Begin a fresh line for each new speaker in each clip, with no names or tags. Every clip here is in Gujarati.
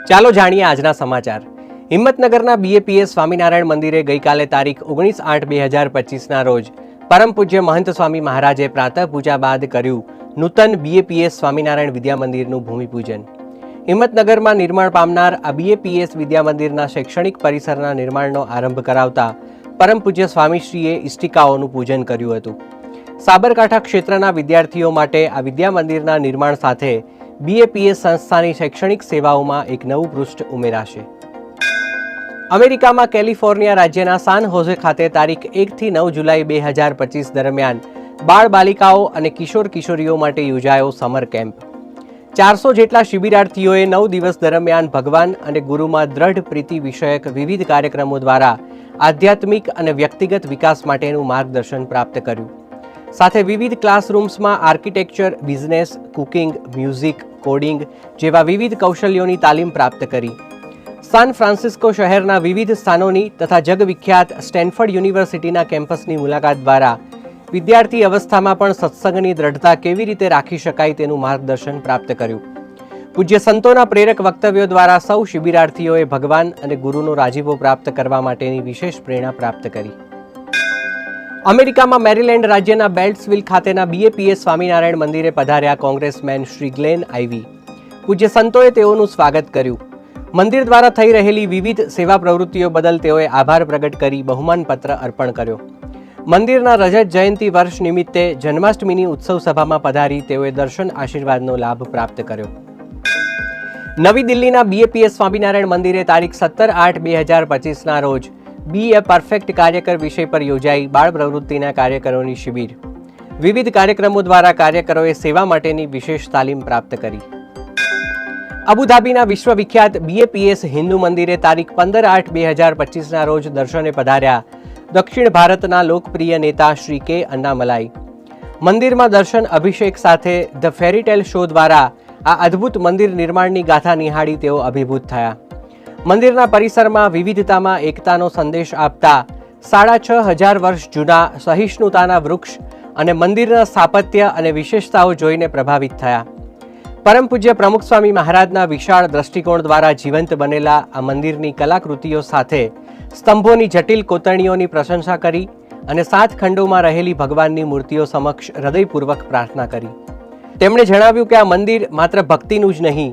ચાલો જાણીએ આજના સમાચાર। હિંમતનગરના બીએપીએસ સ્વામિનારાયણ મંદિરે ગઈકાલે તારીખ 19/8/2025ના રોજ પરમ પૂજ્ય મહંત સ્વામી મહારાજે પ્રાતઃ પૂજા બાદ કર્યું નૂતન બીએપીએસ સ્વામિનારાયણ વિદ્યા મંદિરનું ભૂમિપૂજન। હિંમતનગરમાં નિર્માણ પામનાર આ બીએપીએસ વિદ્યા મંદિરના શૈક્ષણિક પરિસરના નિર્માણનો આરંભ કરાવતા પરમ પૂજ્ય સ્વામીશ્રીએ ઇષ્ટિકાઓનું પૂજન કર્યું હતું। સાબરકાંઠા ક્ષેત્રના વિદ્યાર્થીઓ માટે આ વિદ્યા મંદિરના નિર્માણ સાથે બીએપીએસ સંસ્થાની શૈક્ષણિક સેવાઓમાં એક નવું પૃષ્ઠ ઉમેરાશે। અમેરિકામાં કેલિફોર્નિયા રાજ્યના સાન હોઝે ખાતે તારીખ 1 થી 9 જુલાઈ 2025 દરમિયાન બાળ બાલિકાઓ અને કિશોર કિશોરીઓ માટે યોજાયો સમર કેમ્પ। 400 જેટલા શિબિરાર્થીઓએ 9 દિવસ દરમિયાન ભગવાન અને ગુરુમાં દ્રઢ પ્રીતિ વિષયક વિવિધ કાર્યક્રમો દ્વારા આધ્યાત્મિક અને વ્યક્તિગત વિકાસ માટેનું માર્ગદર્શન પ્રાપ્ત કર્યું। સાથે વિવિધ ક્લાસરૂમ્સમાં architecture, business, cooking, music, coding જેવા વિવિધ કૌશલ્યોની તાલીમ પ્રાપ્ત કરી। સાન ફ્રાન્સિસ્કો શહેરના વિવિધ સ્થાનોની તથા જગવિખ્યાત સ્ટેનફર્ડ યુનિવર્સિટીના કેમ્પસની મુલાકાત દ્વારા વિદ્યાર્થી અવસ્થામાં પણ સત્સંગની દ્રઢતા કેવી રીતે રાખી શકાય તેનું માર્ગદર્શન પ્રાપ્ત કર્યું। પૂજ્ય સંતોના પ્રેરક વક્તવ્યો દ્વારા સૌ શિબિરાર્થીઓએ ભગવાન અને ગુરુનો રાજીપો પ્રાપ્ત કરવા માટેની વિશેષ પ્રેરણા પ્રાપ્ત કરી। અમેરિકામાં મેરીલેન્ડ રાજ્યના બેલ્ટ્સવિલ ખાતેના બીએપીએસ સ્વામિનારાયણ મંદિરે પધાર્યા કોંગ્રેસમેન શ્રી ગ્લેન આઈવી। પૂજ્ય સંતોએ તેઓનું સ્વાગત કર્યું। મંદિર દ્વારા થઈ રહેલી વિવિધ સેવા પ્રવૃત્તિઓ બદલ તેઓએ આભાર પ્રગટ કરી બહુમાનપત્ર અર્પણ કર્યો। મંદિરના રજત જયંતિ વર્ષ નિમિત્તે જન્માષ્ટમીની ઉત્સવ સભામાં પધારી તેઓએ દર્શન આશીર્વાદનો લાભ પ્રાપ્ત કર્યો। નવી દિલ્હીના બીએપીએસ સ્વામિનારાયણ મંદિરે તારીખ 17/8/2025ના રોજ બી એ પરફેક્ટ કાર્યકર વિષય પર યોજાઈ બાળ પ્રવૃત્તિના કાર્યકરોની શિબિર। વિવિધ કાર્યક્રમો દ્વારા કાર્યકરોએ સેવા માટેની વિશેષ તાલીમ પ્રાપ્ત કરી। અબુધાબીના વિશ્વવિખ્યાત બીએપીએસ હિન્દુ મંદિરે તારીખ 15/8/2025ના રોજ દર્શને પધાર્યા દક્ષિણ ભારતના લોકપ્રિય નેતા શ્રી કે અન્નામલાઈ। મંદિરમાં દર્શન અભિષેક સાથે ધ ફેરીટેલ શો દ્વારા આ અદ્ભુત મંદિર નિર્માણની ગાથા નિહાળી તેઓ અભિભૂત થયા। મંદિરના પરિસરમાં વિવિધતામાં એકતાનો સંદેશ આપતા 6500 વર્ષ જૂના સહિષ્ણુતાના વૃક્ષ અને મંદિરના સ્થાપત્ય અને વિશેષતાઓ જોઈને પ્રભાવિત થયા। પરમ પૂજ્ય પ્રમુખ સ્વામી મહારાજના વિશાળ દ્રષ્ટિકોણ દ્વારા જીવંત બનેલા આ મંદિરની કલાકૃતિઓ સાથે સ્તંભોની જટિલ કોતરણીઓની પ્રશંસા કરી અને 7 ખંડોમાં રહેલી ભગવાનની મૂર્તિઓ સમક્ષ હૃદયપૂર્વક પ્રાર્થના કરી। તેમણે જણાવ્યું કે આ મંદિર માત્ર ભક્તિનું જ નહીં,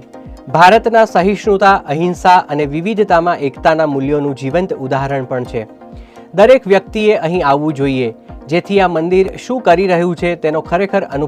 ભારતના સહિષ્ણુતા, અહિંસા અને વિવિધતામાં એકતાના મૂલ્યોનું જીવંત ઉદાહરણ પણ છે। દરેક વ્યક્તિએ અહીં આવવું જોઈએ, જેથી આ મંદિર શું કરી રહ્યું છે તેનો ખરેખર અનુભવ